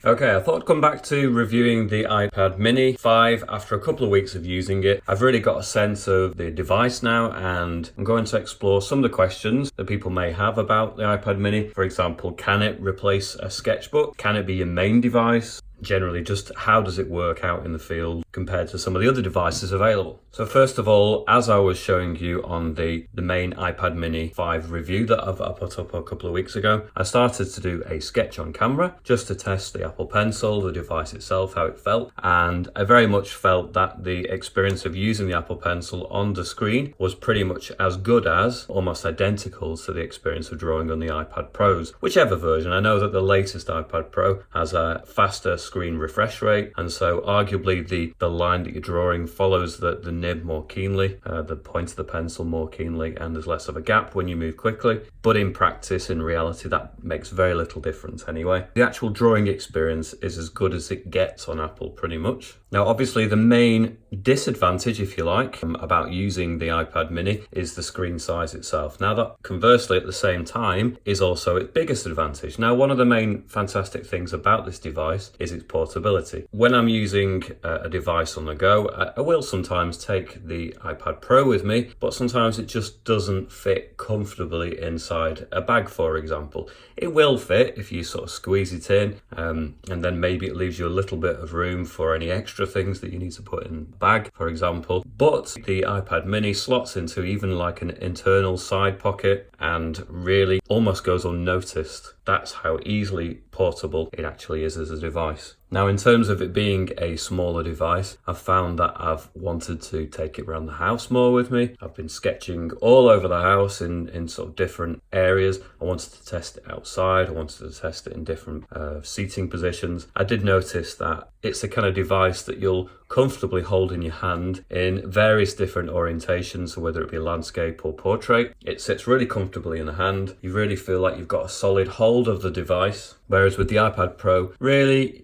Okay, I thought I'd come back to reviewing the iPad mini 5 after a couple of weeks of using it. I've really got a sense of the device now, and I'm going to explore some of the questions that people may have about the iPad mini. For example, can it replace a sketchbook? Can it be your main device? Generally, just how does it work out in the field compared to some of the other devices available? So first of all, as I was showing you on the main iPad mini 5 review that I put up a couple of weeks ago, I started to do a sketch on camera just to test the Apple Pencil, the device itself, how it felt. And I very much felt that the experience of using the Apple Pencil on the screen was pretty much as good as, almost identical to the experience of drawing on the iPad Pros, whichever version. I know that the latest iPad Pro has a faster screen refresh rate, and so arguably the line that you're drawing follows the nib more keenly, the point of the pencil more keenly, and there's less of a gap when you move quickly. But in practice, in reality, that makes very little difference anyway. The actual drawing experience is as good as it gets on Apple, pretty much. Now, obviously, the main disadvantage, if you like, about using the iPad mini is the screen size itself. Now, that conversely, at the same time, is also its biggest advantage. Now, one of the main fantastic things about this device is its portability. When I'm using a device on the go, I will sometimes take the iPad Pro with me, but sometimes it just doesn't fit comfortably inside a bag, for example. It will fit if you sort of squeeze it in, and then maybe it leaves you a little bit of room for any extra things that you need to put in the bag, for example. But the iPad mini slots into even like an internal side pocket and really almost goes unnoticed. That's how easily portable it actually is as a device. Now, in terms of it being a smaller device, I've found that I've wanted to take it around the house more with me. I've been sketching all over the house in sort of different areas. I wanted to test it outside. I wanted to test it in different seating positions. I did notice that it's the kind of device that you'll comfortably hold in your hand in various different orientations, so whether it be landscape or portrait. It sits really comfortably in the hand. You really feel like you've got a solid hold of the device, whereas with the iPad Pro, really,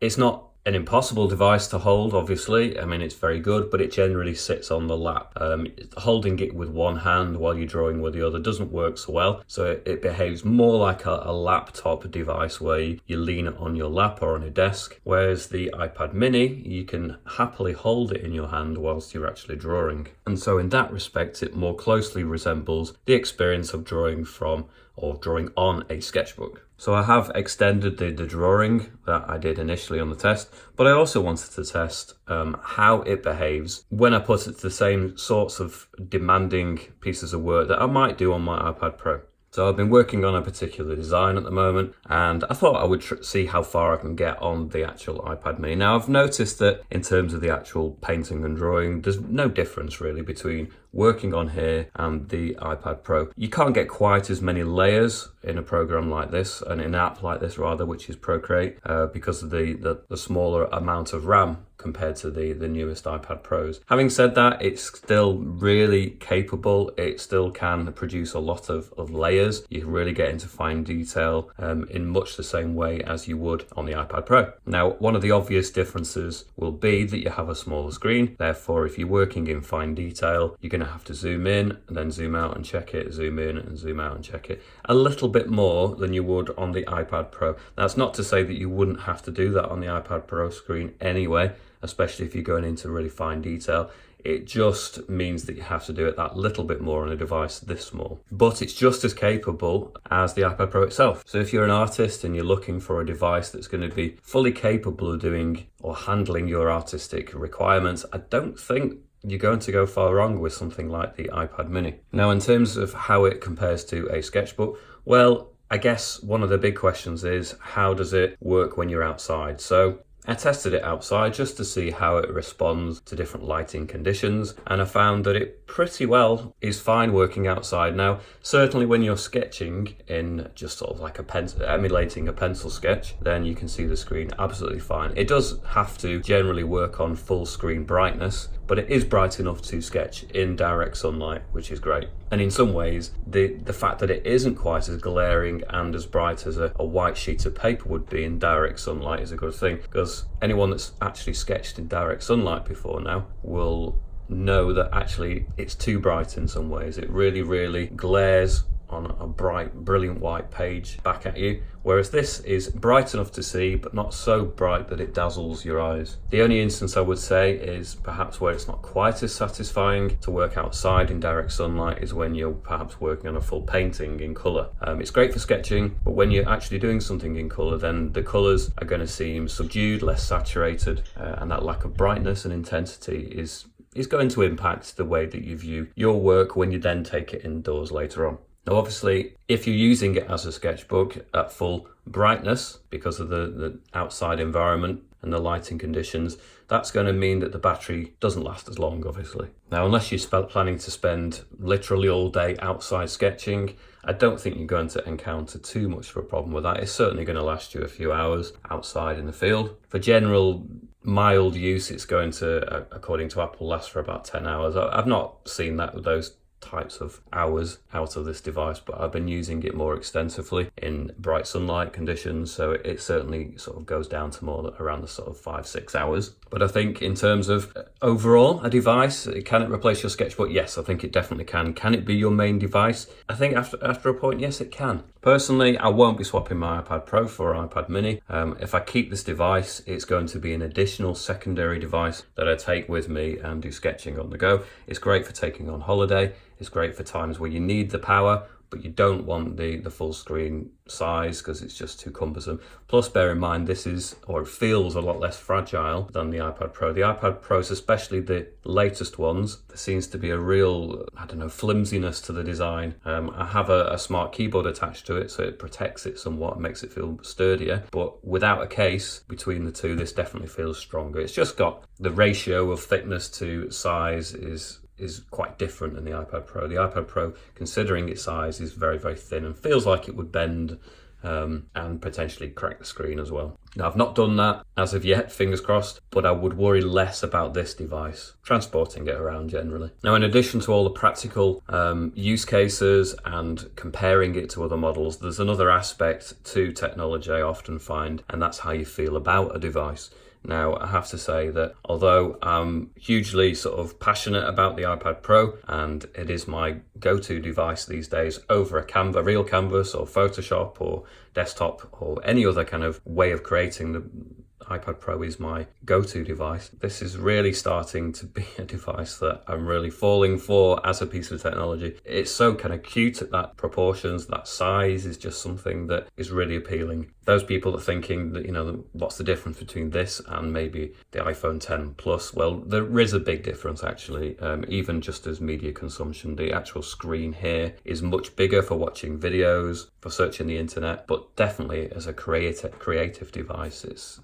it's not an impossible device to hold, obviously. I mean, it's very good, but it generally sits on the lap. Holding it with one hand while you're drawing with the other doesn't work so well. So it behaves more like a laptop device where you lean it on your lap or on a desk. Whereas the iPad mini, you can happily hold it in your hand whilst you're actually drawing. And so in that respect, it more closely resembles the experience of drawing from or drawing on a sketchbook. So I have extended the drawing that I did initially on the test, but I also wanted to test how it behaves when I put it to the same sorts of demanding pieces of work that I might do on my iPad Pro. So I've been working on a particular design at the moment, and I thought I would see how far I can get on the actual iPad mini. Now, I've noticed that in terms of the actual painting and drawing, there's no difference really between working on here and the iPad Pro. You can't get quite as many layers in a program like this, and in an app like this rather, which is Procreate, because of the smaller amount of RAM compared to the newest iPad Pros. Having said that, it's still really capable. It still can produce a lot of layers. You can really get into fine detail in much the same way as you would on the iPad Pro. Now, one of the obvious differences will be that you have a smaller screen. Therefore, if you're working in fine detail, you're going to have to zoom in and then zoom out and check it, zoom in and zoom out and check it a little bit more than you would on the iPad Pro. That's not to say that you wouldn't have to do that on the iPad Pro screen anyway, especially if you're going into really fine detail. It just means that you have to do it that little bit more on a device this small. But it's just as capable as the iPad Pro itself. So if you're an artist and you're looking for a device that's going to be fully capable of doing or handling your artistic requirements, I don't think you're going to go far wrong with something like the iPad mini. Now, in terms of how it compares to a sketchbook, well, I guess one of the big questions is, how does it work when you're outside? So I tested it outside just to see how it responds to different lighting conditions, and I found that it pretty well is fine working outside. Now, certainly when you're sketching in just sort of like a pencil, emulating a pencil sketch, then you can see the screen absolutely fine. It does have to generally work on full screen brightness, but it is bright enough to sketch in direct sunlight, which is great. And in some ways, the fact that it isn't quite as glaring and as bright as a white sheet of paper would be in direct sunlight is a good thing, because anyone that's actually sketched in direct sunlight before now will know that actually it's too bright in some ways. It really glares on a bright, brilliant white page back at you. Whereas this is bright enough to see, but not so bright that it dazzles your eyes. The only instance I would say is perhaps where it's not quite as satisfying to work outside in direct sunlight is when you're perhaps working on a full painting in colour. It's great for sketching, but when you're actually doing something in colour, then the colours are going to seem subdued, less saturated, and that lack of brightness and intensity is going to impact the way that you view your work when you then take it indoors later on. Now obviously, if you're using it as a sketchbook at full brightness because of the outside environment and the lighting conditions, that's going to mean that the battery doesn't last as long, obviously. Now, unless you're planning to spend literally all day outside sketching, I don't think you're going to encounter too much of a problem with that. It's certainly going to last you a few hours outside in the field. For general mild use, it's going to, according to Apple, last for about 10 hours. I've not seen that with those types of hours out of this device, but I've been using it more extensively in bright sunlight conditions, so it certainly sort of goes down to more around the sort of 5-6 hours. But I think in terms of overall a device, can it replace your sketchbook? Yes, I think it definitely can. Can it be your main device? I think after a point, yes, it can. Personally, I won't be swapping my iPad Pro for an iPad Mini. If I keep this device, it's going to be an additional secondary device that I take with me and do sketching on the go. It's great for taking on holiday. It's great for times where you need the power, but you don't want the full screen size because it's just too cumbersome. Plus, bear in mind, this is, or it feels a lot less fragile than the iPad Pro. The iPad Pros, especially the latest ones, there seems to be a real, flimsiness to the design. I have a smart keyboard attached to it, so it protects it somewhat and makes it feel sturdier. But without a case between the two, this definitely feels stronger. It's just got the ratio of thickness to size is quite different than the iPad Pro. The iPad Pro, considering its size, is very, very thin and feels like it would bend and potentially crack the screen as well. Now, I've not done that as of yet, fingers crossed, but I would worry less about this device, transporting it around generally. Now, in addition to all the practical use cases and comparing it to other models, there's another aspect to technology I often find, and that's how you feel about a device. Now, I have to say that although I'm hugely sort of passionate about the iPad Pro, and it is my go-to device these days over a real canvas or Photoshop or desktop or any other kind of way of creating, the iPad Pro is my go-to device. This is really starting to be a device that I'm really falling for as a piece of technology. It's so kind of cute at that proportions, that size is just something that is really appealing. Those people that are thinking that, what's the difference between this and maybe the iPhone 10 Plus? Well, there is a big difference actually, even just as media consumption. The actual screen here is much bigger for watching videos, for searching the internet, but definitely as a creative device, it's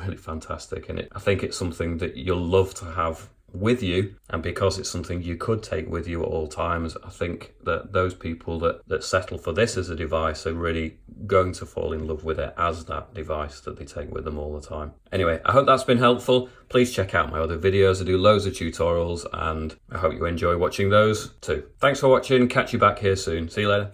really fantastic. And I think it's something that you'll love to have with you, and because it's something you could take with you at all times, I think that those people that settle for this as a device are really going to fall in love with it as that device that they take with them all the time. Anyway, I hope that's been helpful. Please check out my other videos. I do loads of tutorials and I hope you enjoy watching those too. Thanks for watching. Catch you back here soon. See you later.